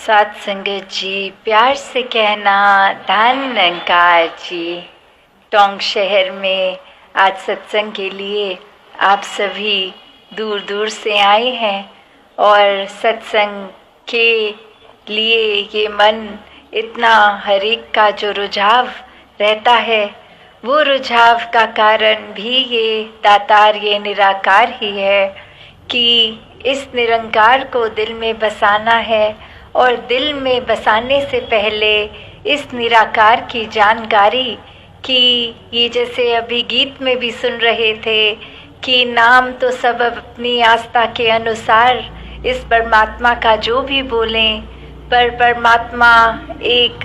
साथ संगत जी, प्यार से कहना धन निरंकार जी। टोंक शहर में आज सत्संग के लिए आप सभी दूर दूर से आए हैं और सत्संग के लिए ये मन इतना हर एक का जो रुझाव रहता है, वो रुझाव का कारण भी ये दातार, ये निराकार ही है कि इस निरंकार को दिल में बसाना है और दिल में बसाने से पहले इस निराकार की जानकारी कि ये जैसे अभी गीत में भी सुन रहे थे कि नाम तो सब अपनी आस्था के अनुसार इस परमात्मा का जो भी बोलें, पर परमात्मा एक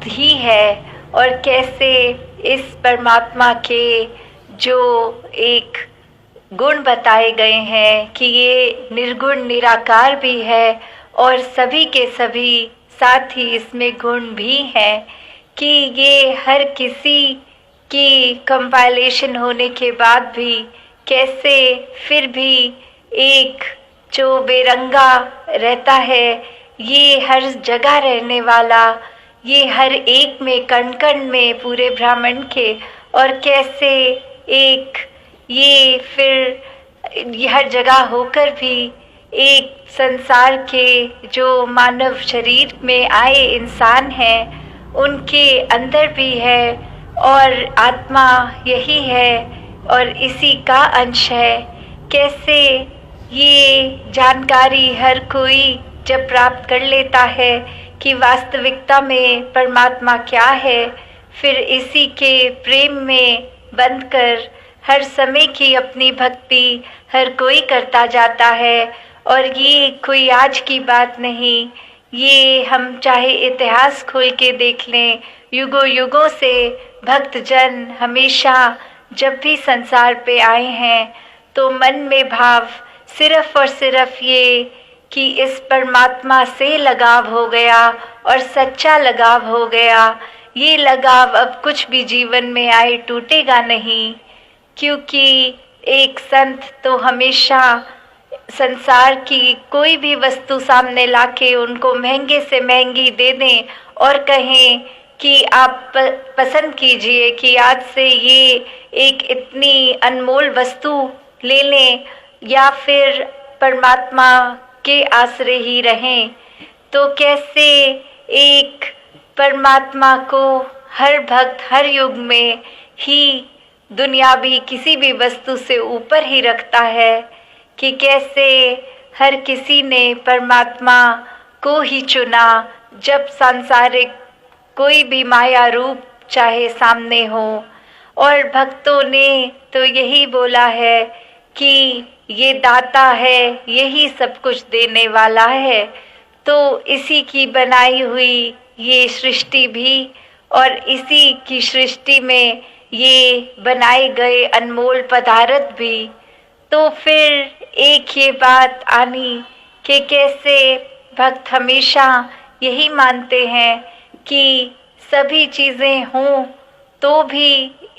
ही है। और कैसे इस परमात्मा के जो एक गुण बताए गए हैं कि ये निर्गुण निराकार भी है और सभी के सभी साथ ही इसमें गुण भी हैं कि ये हर किसी की कंपाइलेशन होने के बाद भी कैसे फिर भी एक जो बेरंगा रहता है, ये हर जगह रहने वाला, ये हर एक में कण कण में पूरे ब्रह्मांड के, और कैसे एक ये फिर हर जगह होकर भी एक संसार के जो मानव शरीर में आए इंसान हैं उनके अंदर भी है और आत्मा यही है और इसी का अंश है। कैसे ये जानकारी हर कोई जब प्राप्त कर लेता है कि वास्तविकता में परमात्मा क्या है, फिर इसी के प्रेम में बंधकर हर समय की अपनी भक्ति हर कोई करता जाता है। और ये कोई आज की बात नहीं, ये हम चाहे इतिहास खोल के देख लें, युगों युगों से भक्तजन हमेशा जब भी संसार पे आए हैं तो मन में भाव सिर्फ और सिर्फ ये कि इस परमात्मा से लगाव हो गया और सच्चा लगाव हो गया। ये लगाव अब कुछ भी जीवन में आए टूटेगा नहीं, क्योंकि एक संत तो हमेशा संसार की कोई भी वस्तु सामने लाके उनको महंगे से महंगी दे दें और कहें कि आप पसंद कीजिए कि आज से ये एक इतनी अनमोल वस्तु ले लें या फिर परमात्मा के आश्रय ही रहें, तो कैसे एक परमात्मा को हर भक्त हर युग में ही दुनियावी किसी भी वस्तु से ऊपर ही रखता है कि कैसे हर किसी ने परमात्मा को ही चुना जब सांसारिक कोई भी माया रूप चाहे सामने हो। और भक्तों ने तो यही बोला है कि ये दाता है, यही सब कुछ देने वाला है, तो इसी की बनाई हुई ये सृष्टि भी और इसी की सृष्टि में ये बनाए गए अनमोल पदार्थ भी। तो फिर एक ये बात आनी कि कैसे भक्त हमेशा यही मानते हैं कि सभी चीज़ें हों तो भी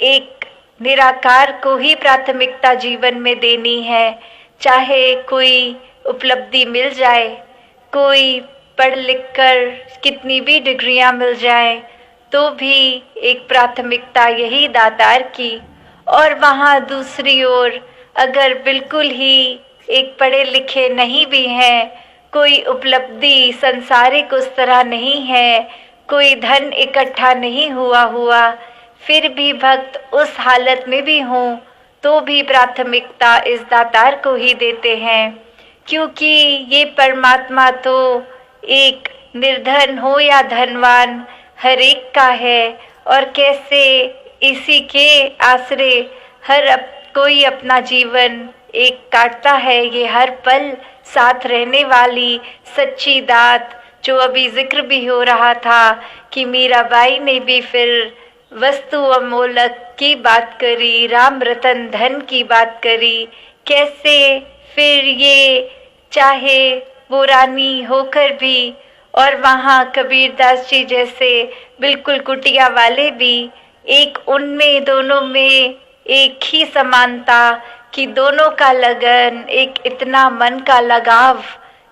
एक निराकार को ही प्राथमिकता जीवन में देनी है। चाहे कोई उपलब्धि मिल जाए, कोई पढ़ लिख कर कितनी भी डिग्रियां मिल जाए, तो भी एक प्राथमिकता यही दातार की। और वहाँ दूसरी ओर अगर बिल्कुल ही एक पढ़े लिखे नहीं भी हैं, कोई उपलब्धि संसारिक उस तरह नहीं है, कोई धन इकट्ठा नहीं हुआ, फिर भी भक्त उस हालत में भी हों तो भी प्राथमिकता इस दातार को ही देते हैं, क्योंकि ये परमात्मा तो एक निर्धन हो या धनवान हर एक का है। और कैसे इसी के आश्रय हर कोई अपना जीवन एक काटता है, ये हर पल साथ रहने वाली सच्ची दात, जो अभी जिक्र भी हो रहा था कि मीराबाई ने भी फिर वस्तु अमोलक की बात करी, राम रतन धन की बात करी। कैसे फिर ये चाहे वो रानी होकर भी, और वहाँ कबीरदास जी जैसे बिल्कुल कुटिया वाले भी, एक उनमें दोनों में एक ही समानता कि दोनों का लगन, एक इतना मन का लगाव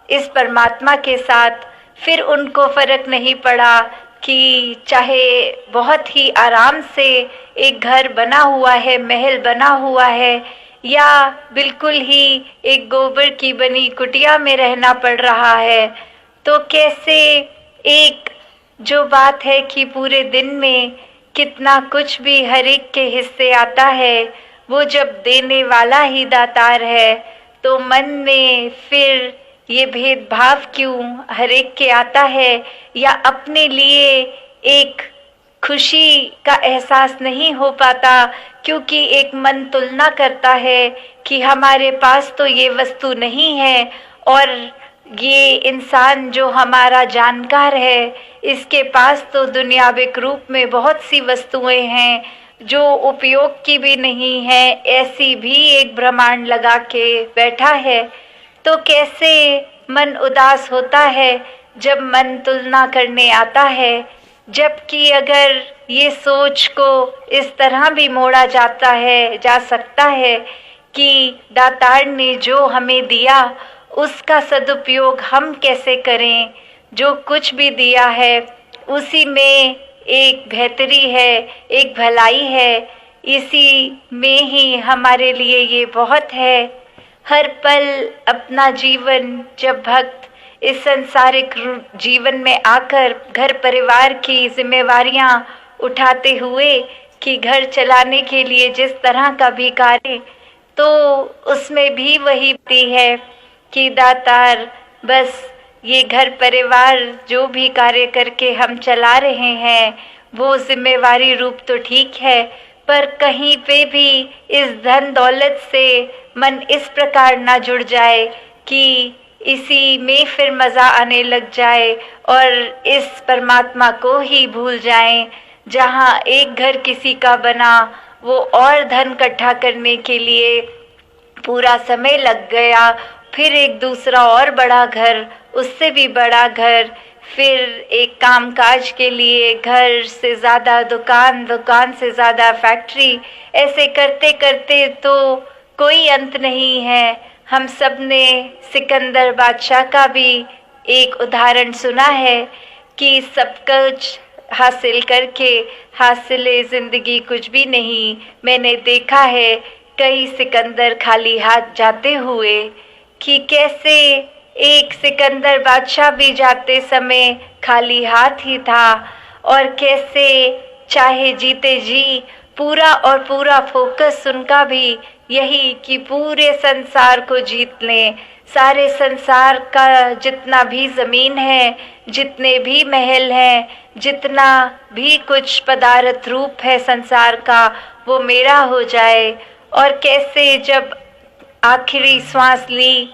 इस परमात्मा के साथ, फिर उनको फर्क नहीं पड़ा कि चाहे बहुत ही आराम से एक घर बना हुआ है, महल बना हुआ है, या बिल्कुल ही एक गोबर की बनी कुटिया में रहना पड़ रहा है, तो कैसे एक जो बात है कि पूरे दिन में कितना कुछ भी हर एक के हिस्से आता है, वो जब देने वाला ही दातार है, तो मन में फिर ये भेदभाव क्यों हर एक के आता है, या अपने लिए एक खुशी का एहसास नहीं हो पाता, क्योंकि एक मन तुलना करता है कि हमारे पास तो ये वस्तु नहीं है, और ये इंसान जो हमारा जानकार है, इसके पास तो दुनियाविक रूप में बहुत सी वस्तुएं हैं जो उपयोग की भी नहीं है, ऐसी भी एक ब्रह्मांड लगा के बैठा है। तो कैसे मन उदास होता है जब मन तुलना करने आता है, जबकि अगर ये सोच को इस तरह भी मोड़ा जा सकता है कि दातार ने जो हमें दिया उसका सदुपयोग हम कैसे करें, जो कुछ भी दिया है उसी में एक बेहतरी है, एक भलाई है, इसी में ही हमारे लिए ये बहुत है। हर पल अपना जीवन जब भक्त इस सांसारिक जीवन में आकर घर परिवार की जिम्मेवारियां उठाते हुए कि घर चलाने के लिए जिस तरह का भी कार्य, तो उसमें भी वही है कि दातार बस ये घर परिवार जो भी कार्य करके हम चला रहे हैं वो जिम्मेवारी रूप तो ठीक है, पर कहीं पे भी इस धन दौलत से मन इस प्रकार ना जुड़ जाए कि इसी में फिर मज़ा आने लग जाए और इस परमात्मा को ही भूल जाएं। जहाँ एक घर किसी का बना, वो और धन इकट्ठा करने के लिए पूरा समय लग गया, फिर एक दूसरा और बड़ा घर, उससे भी बड़ा घर, फिर एक कामकाज के लिए घर से ज़्यादा दुकान, दुकान से ज़्यादा फैक्ट्री, ऐसे करते करते तो कोई अंत नहीं है। हम सब ने सिकंदर बादशाह का भी एक उदाहरण सुना है कि सब कुछ हासिल करके हासिले ज़िंदगी कुछ भी नहीं। मैंने देखा है कई सिकंदर खाली हाथ जाते हुए, कि कैसे एक सिकंदर बादशाह भी जाते समय खाली हाथ ही था, और कैसे चाहे जीते जी पूरा और पूरा फोकस उनका भी यही कि पूरे संसार को जीत लें। सारे संसार का जितना भी ज़मीन है, जितने भी महल हैं, जितना भी कुछ पदार्थ रूप है संसार का, वो मेरा हो जाए। और कैसे जब आखिरी सांस ली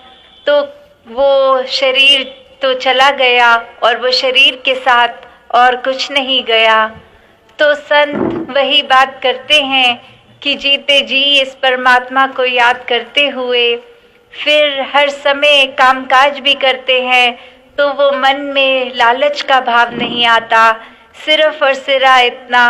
तो वो शरीर तो चला गया और वो शरीर के साथ और कुछ नहीं गया। तो संत वही बात करते हैं कि जीते जी इस परमात्मा को याद करते हुए फिर हर समय कामकाज भी करते हैं, तो वो मन में लालच का भाव नहीं आता, सिर्फ और सिरा इतना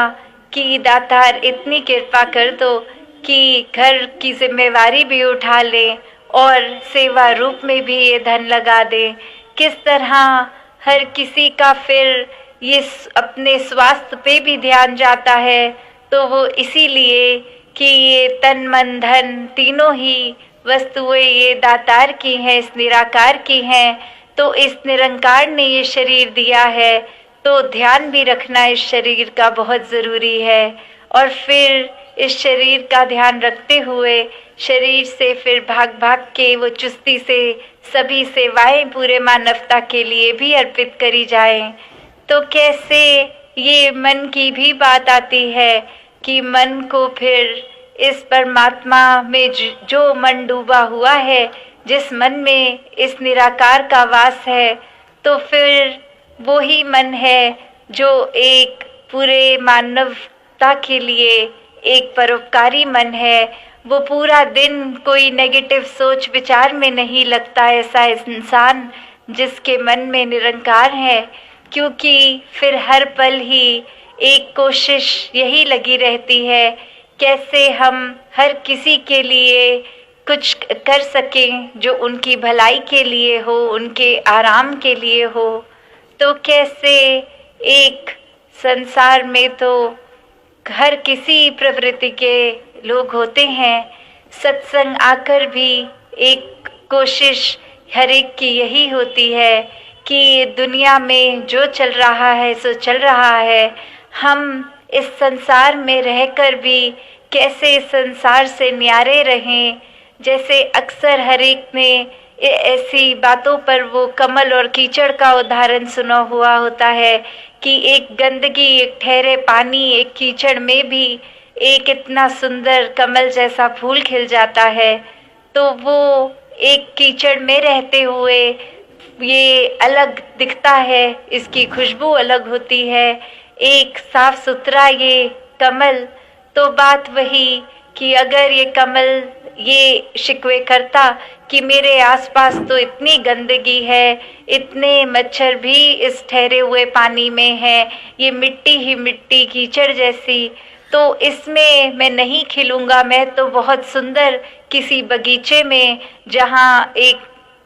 कि दातार इतनी कृपा कर दो कि घर की जिम्मेवारी भी उठा लें और सेवा रूप में भी ये धन लगा दें। किस तरह हर किसी का फिर ये अपने स्वास्थ्य पे भी ध्यान जाता है, तो वो इसीलिए कि ये तन मन धन तीनों ही वस्तुएं ये दातार की हैं, इस निराकार की हैं। तो इस निरंकार ने ये शरीर दिया है, तो ध्यान भी रखना इस शरीर का बहुत ज़रूरी है। और फिर इस शरीर का ध्यान रखते हुए शरीर से फिर भाग भाग के वो चुस्ती से सभी सेवाएं पूरे मानवता के लिए भी अर्पित करी जाएं। तो कैसे ये मन की भी बात आती है कि मन को फिर इस परमात्मा में जो मन डूबा हुआ है, जिस मन में इस निराकार का वास है, तो फिर वो ही मन है जो एक पूरे मानवता के लिए एक परोपकारी मन है। वो पूरा दिन कोई नेगेटिव सोच विचार में नहीं लगता ऐसा इंसान जिसके मन में निरंकार है, क्योंकि फिर हर पल ही एक कोशिश यही लगी रहती है कैसे हम हर किसी के लिए कुछ कर सकें जो उनकी भलाई के लिए हो, उनके आराम के लिए हो। तो कैसे एक संसार में तो हर किसी प्रवृत्ति के लोग होते हैं, सत्संग आकर भी एक कोशिश हर एक की यही होती है कि दुनिया में जो चल रहा है सो चल रहा है, हम इस संसार में रहकर भी कैसे इस संसार से न्यारे रहें। जैसे अक्सर हर एक ने ऐसी बातों पर वो कमल और कीचड़ का उदाहरण सुना हुआ होता है कि एक गंदगी, एक ठहरे पानी, एक कीचड़ में भी एक इतना सुंदर कमल जैसा फूल खिल जाता है। तो वो एक कीचड़ में रहते हुए ये अलग दिखता है, इसकी खुशबू अलग होती है, एक साफ सुथरा ये कमल। तो बात वही कि अगर ये कमल ये शिकवे करता कि मेरे आसपास तो इतनी गंदगी है, इतने मच्छर भी इस ठहरे हुए पानी में है, ये मिट्टी ही मिट्टी कीचड़ जैसी, तो इसमें मैं नहीं खिलूँगा, मैं तो बहुत सुंदर किसी बगीचे में जहाँ एक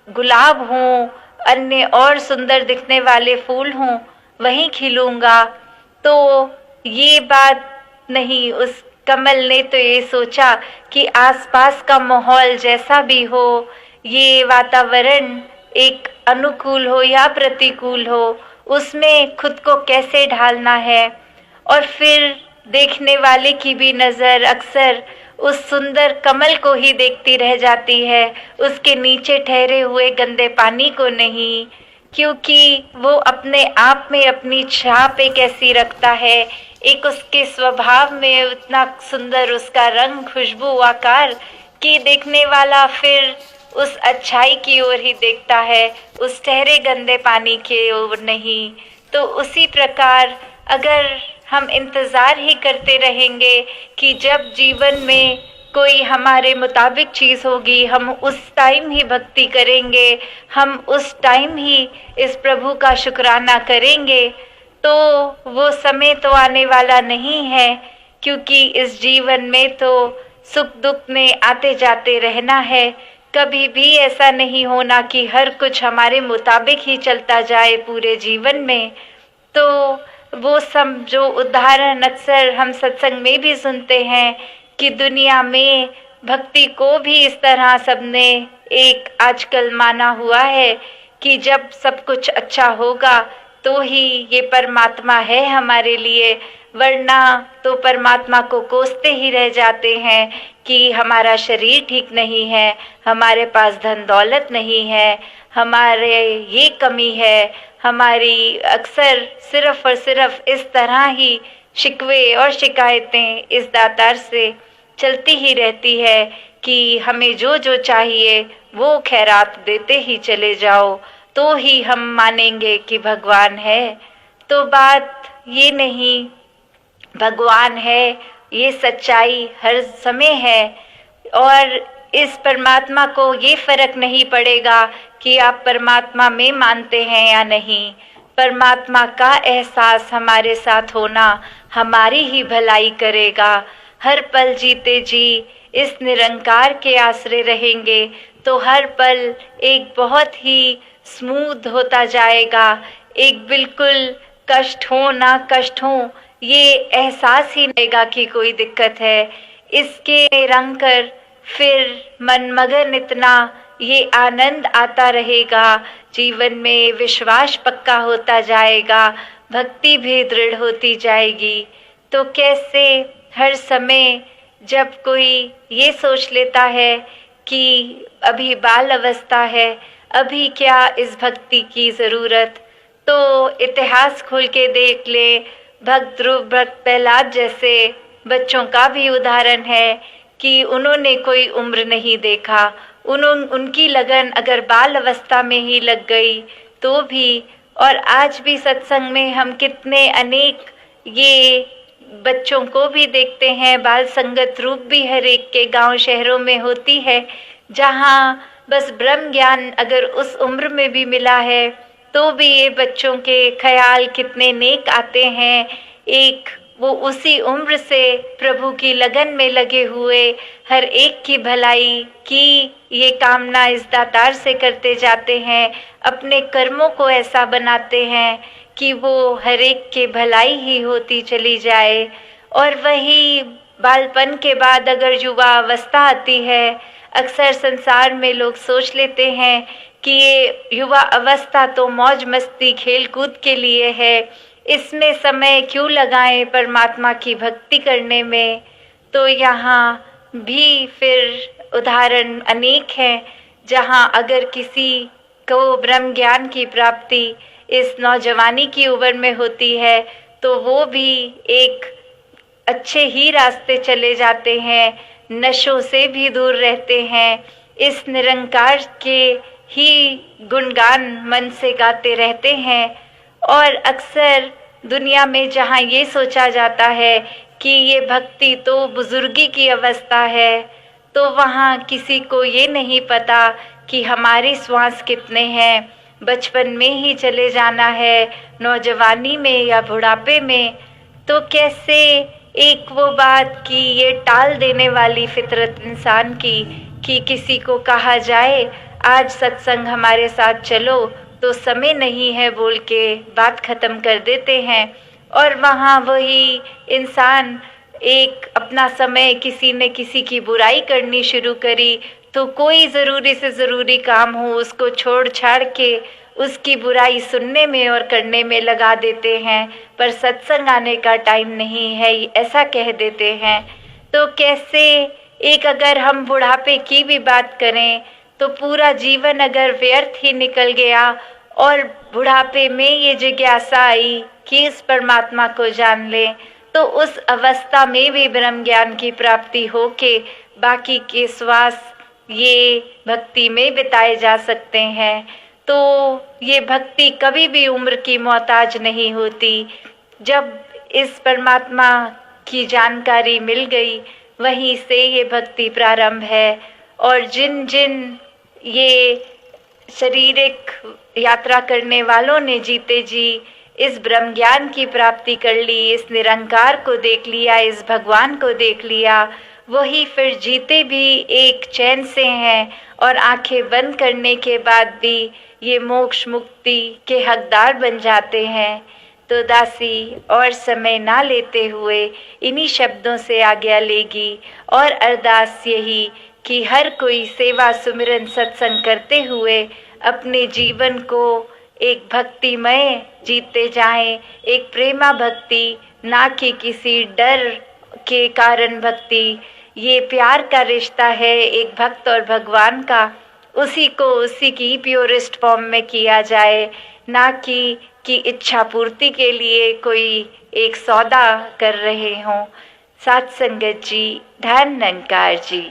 गुलाब हों, अन्य और सुंदर दिखने वाले फूल हों, वहीं खिलूँगा। तो ये बात नहीं, उस कमल ने तो ये सोचा कि आसपास का माहौल जैसा भी हो, ये वातावरण एक अनुकूल हो या प्रतिकूल हो, उसमें खुद को कैसे ढालना है। और फिर देखने वाले की भी नज़र अक्सर उस सुंदर कमल को ही देखती रह जाती है, उसके नीचे ठहरे हुए गंदे पानी को नहीं, क्योंकि वो अपने आप में अपनी छाप एक ऐसी रखता है, एक उसके स्वभाव में उतना सुंदर उसका रंग, खुशबू, आकार कि देखने वाला फिर उस अच्छाई की ओर ही देखता है, उस ठहरे गंदे पानी की ओर नहीं। तो उसी प्रकार अगर हम इंतज़ार ही करते रहेंगे कि जब जीवन में कोई हमारे मुताबिक चीज़ होगी, हम उस टाइम ही भक्ति करेंगे, हम उस टाइम ही इस प्रभु का शुक्राना करेंगे, तो वो समय तो आने वाला नहीं है, क्योंकि इस जीवन में तो सुख दुख में आते जाते रहना है। कभी भी ऐसा नहीं होना कि हर कुछ हमारे मुताबिक ही चलता जाए पूरे जीवन में। तो वो सब जो उदाहरण अक्सर हम सत्संग में भी सुनते हैं कि दुनिया में भक्ति को भी इस तरह सबने एक आजकल माना हुआ है कि जब सब कुछ अच्छा होगा तो ही ये परमात्मा है हमारे लिए, वरना तो परमात्मा को कोसते ही रह जाते हैं कि हमारा शरीर ठीक नहीं है, हमारे पास धन दौलत नहीं है, हमारे ये कमी है, हमारी अक्सर सिर्फ और सिर्फ इस तरह ही शिकवे और शिकायतें इस दातार से चलती ही रहती है कि हमें जो जो चाहिए वो खैरात देते ही चले जाओ तो ही हम मानेंगे कि भगवान है। तो बात ये नहीं, भगवान है, ये सच्चाई हर समय है। और इस परमात्मा को ये फर्क नहीं पड़ेगा कि आप परमात्मा में मानते हैं या नहीं, परमात्मा का एहसास हमारे साथ होना हमारी ही भलाई करेगा। हर पल जीते जी इस निरंकार के आश्रय रहेंगे तो हर पल एक बहुत ही स्मूथ होता जाएगा, एक बिल्कुल कष्ट हो ना कष्ट हो ये एहसास ही नहीं होगा कि कोई दिक्कत है। इसके रंग कर फिर मनमगन इतना ये आनंद आता रहेगा, जीवन में विश्वास पक्का होता जाएगा, भक्ति भी दृढ़ होती जाएगी। तो कैसे हर समय जब कोई ये सोच लेता है कि अभी बाल अवस्था है, अभी क्या इस भक्ति की ज़रूरत, तो इतिहास खोल के देख ले, भक्त ध्रुव, भक्त प्रहलाद जैसे बच्चों का भी उदाहरण है कि उन्होंने कोई उम्र नहीं देखा, उनकी लगन अगर बाल अवस्था में ही लग गई तो भी। और आज भी सत्संग में हम कितने अनेक ये बच्चों को भी देखते हैं, बाल संगत रूप भी हर एक के गांव शहरों में होती है, जहां बस ब्रह्म ज्ञान अगर उस उम्र में भी मिला है तो भी ये बच्चों के ख्याल कितने नेक आते हैं, एक वो उसी उम्र से प्रभु की लगन में लगे हुए हर एक की भलाई की ये कामना इस दातार से करते जाते हैं। अपने कर्मों को ऐसा बनाते हैं कि वो हर एक के भलाई ही होती चली जाए। और वही बालपन के बाद अगर युवा अवस्था आती है, अक्सर संसार में लोग सोच लेते हैं कि ये युवा अवस्था तो मौज मस्ती खेल कूद के लिए है, इसमें समय क्यों लगाएं परमात्मा की भक्ति करने में। तो यहाँ भी फिर उदाहरण अनेक हैं जहाँ अगर किसी को ब्रह्म ज्ञान की प्राप्ति इस नौजवानी की उम्र में होती है तो वो भी एक अच्छे ही रास्ते चले जाते हैं, नशों से भी दूर रहते हैं, इस निरंकार के ही गुणगान मन से गाते रहते हैं। और अक्सर दुनिया में जहाँ ये सोचा जाता है कि ये भक्ति तो बुजुर्गी की अवस्था है, तो वहाँ किसी को ये नहीं पता कि हमारे श्वास कितने हैं, बचपन में ही चले जाना है, नौजवानी में या बुढ़ापे में। तो कैसे एक वो बात कि ये टाल देने वाली फितरत इंसान की कि किसी को कहा जाए आज सत्संग हमारे साथ चलो, तो समय नहीं है बोल के बात ख़त्म कर देते हैं। और वहाँ वही इंसान एक अपना समय किसी ने किसी की बुराई करनी शुरू करी तो कोई ज़रूरी से ज़रूरी काम हो उसको छोड़ छाड़ के उसकी बुराई सुनने में और करने में लगा देते हैं, पर सत्संग आने का टाइम नहीं है ऐसा कह देते हैं। तो कैसे एक अगर हम बुढ़ापे की भी बात करें तो पूरा जीवन अगर व्यर्थ ही निकल गया और बुढ़ापे में ये जिज्ञासा आई कि इस परमात्मा को जान लें, तो उस अवस्था में भी ब्रह्म ज्ञान की प्राप्ति हो के बाकी के श्वास ये भक्ति में बिताए जा सकते हैं। तो ये भक्ति कभी भी उम्र की मोहताज नहीं होती। जब इस परमात्मा की जानकारी मिल गई वहीं से ये भक्ति प्रारंभ है। और जिन जिन ये शारीरिक यात्रा करने वालों ने जीते जी इस ब्रह्म ज्ञान की प्राप्ति कर ली, इस निरंकार को देख लिया, इस भगवान को देख लिया, वही फिर जीते भी एक चैन से हैं और आंखें बंद करने के बाद भी ये मोक्ष मुक्ति के हकदार बन जाते हैं। तो दासी और समय ना लेते हुए इन्हीं शब्दों से आज्ञा लेगी और अरदास यही कि हर कोई सेवा सुमिरन सत्संग करते हुए अपने जीवन को एक भक्तिमय जीते जाएं, एक प्रेमा भक्ति, ना कि किसी डर के कारण भक्ति। ये प्यार का रिश्ता है एक भक्त और भगवान का, उसी को उसी की प्योरेस्ट फॉर्म में किया जाए, ना कि इच्छा पूर्ति के लिए कोई एक सौदा कर रहे हों। साथ संगत जी, धन निरंकार जी।